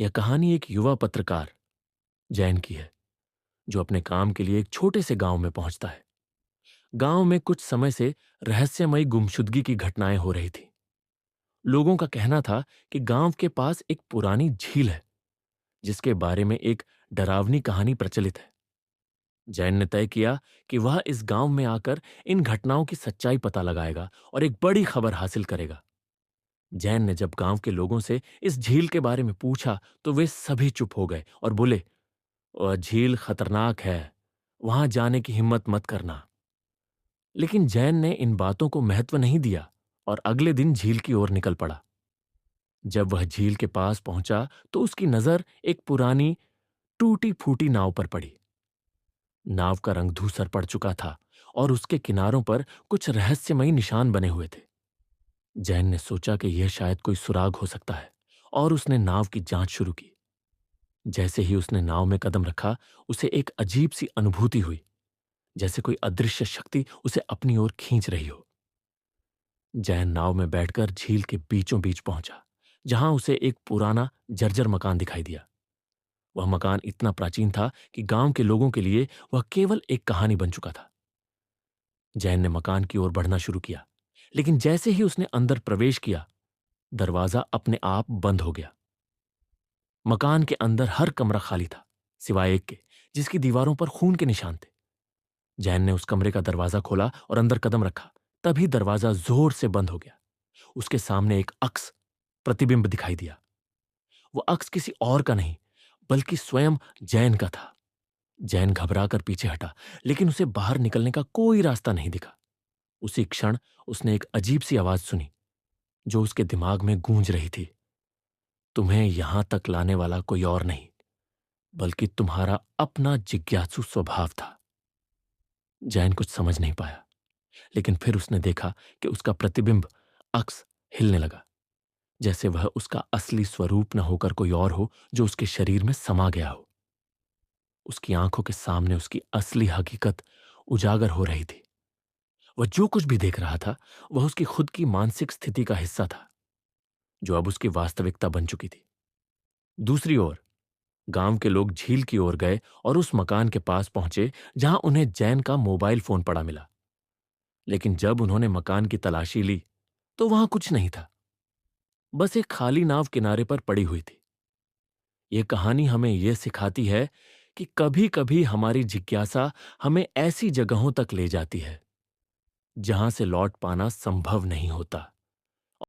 यह कहानी एक युवा पत्रकार जैन की है, जो अपने काम के लिए एक छोटे से गांव में पहुंचता है। गांव में कुछ समय से रहस्यमयी गुमशुदगी की घटनाएं हो रही थी। लोगों का कहना था कि गांव के पास एक पुरानी झील है, जिसके बारे में एक डरावनी कहानी प्रचलित है। जैन ने तय किया कि वह इस गांव में आकर इन घटनाओं की सच्चाई पता लगाएगा और एक बड़ी खबर हासिल करेगा। जैन ने जब गांव के लोगों से इस झील के बारे में पूछा, तो वे सभी चुप हो गए और बोले, "वह झील खतरनाक है, वहां जाने की हिम्मत मत करना।" लेकिन जैन ने इन बातों को महत्व नहीं दिया और अगले दिन झील की ओर निकल पड़ा। जब वह झील के पास पहुंचा, तो उसकी नजर एक पुरानी टूटी फूटी नाव पर पड़ी। नाव का रंग धूसर पड़ चुका था और उसके किनारों पर कुछ रहस्यमयी निशान बने हुए थे। जैन ने सोचा कि यह शायद कोई सुराग हो सकता है और उसने नाव की जांच शुरू की। जैसे ही उसने नाव में कदम रखा, उसे एक अजीब सी अनुभूति हुई, जैसे कोई अदृश्य शक्ति उसे अपनी ओर खींच रही हो। जैन नाव में बैठकर झील के बीचों बीच पहुंचा, जहां उसे एक पुराना जर्जर मकान दिखाई दिया। वह मकान इतना प्राचीन था कि गांव के लोगों के लिए वह केवल एक कहानी बन चुका था। जैन ने मकान की ओर बढ़ना शुरू किया, लेकिन जैसे ही उसने अंदर प्रवेश किया, दरवाजा अपने आप बंद हो गया। मकान के अंदर हर कमरा खाली था, सिवाय एक के, जिसकी दीवारों पर खून के निशान थे। जैन ने उस कमरे का दरवाजा खोला और अंदर कदम रखा। तभी दरवाजा जोर से बंद हो गया। उसके सामने एक अक्स प्रतिबिंब दिखाई दिया। वो अक्स किसी और का नहीं, बल्कि स्वयं जैन का था। जैन घबराकर पीछे हटा, लेकिन उसे बाहर निकलने का कोई रास्ता नहीं दिखा। उसी क्षण उसने एक अजीब सी आवाज सुनी, जो उसके दिमाग में गूंज रही थी, "तुम्हें यहां तक लाने वाला कोई और नहीं, बल्कि तुम्हारा अपना जिज्ञासु स्वभाव था।" जैन कुछ समझ नहीं पाया, लेकिन फिर उसने देखा कि उसका प्रतिबिंब अक्स हिलने लगा, जैसे वह उसका असली स्वरूप न होकर कोई और हो, जो उसके शरीर में समा गया हो। उसकी आंखों के सामने उसकी असली हकीकत उजागर हो रही थी। वह जो कुछ भी देख रहा था, वह उसकी खुद की मानसिक स्थिति का हिस्सा था, जो अब उसकी वास्तविकता बन चुकी थी। दूसरी ओर गांव के लोग झील की ओर गए और उस मकान के पास पहुंचे, जहां उन्हें जैन का मोबाइल फोन पड़ा मिला। लेकिन जब उन्होंने मकान की तलाशी ली, तो वहां कुछ नहीं था, बस एक खाली नाव किनारे पर पड़ी हुई थी। यह कहानी हमें यह सिखाती है कि कभी कभी हमारी जिज्ञासा हमें ऐसी जगहों तक ले जाती है, जहां से लौट पाना संभव नहीं होता।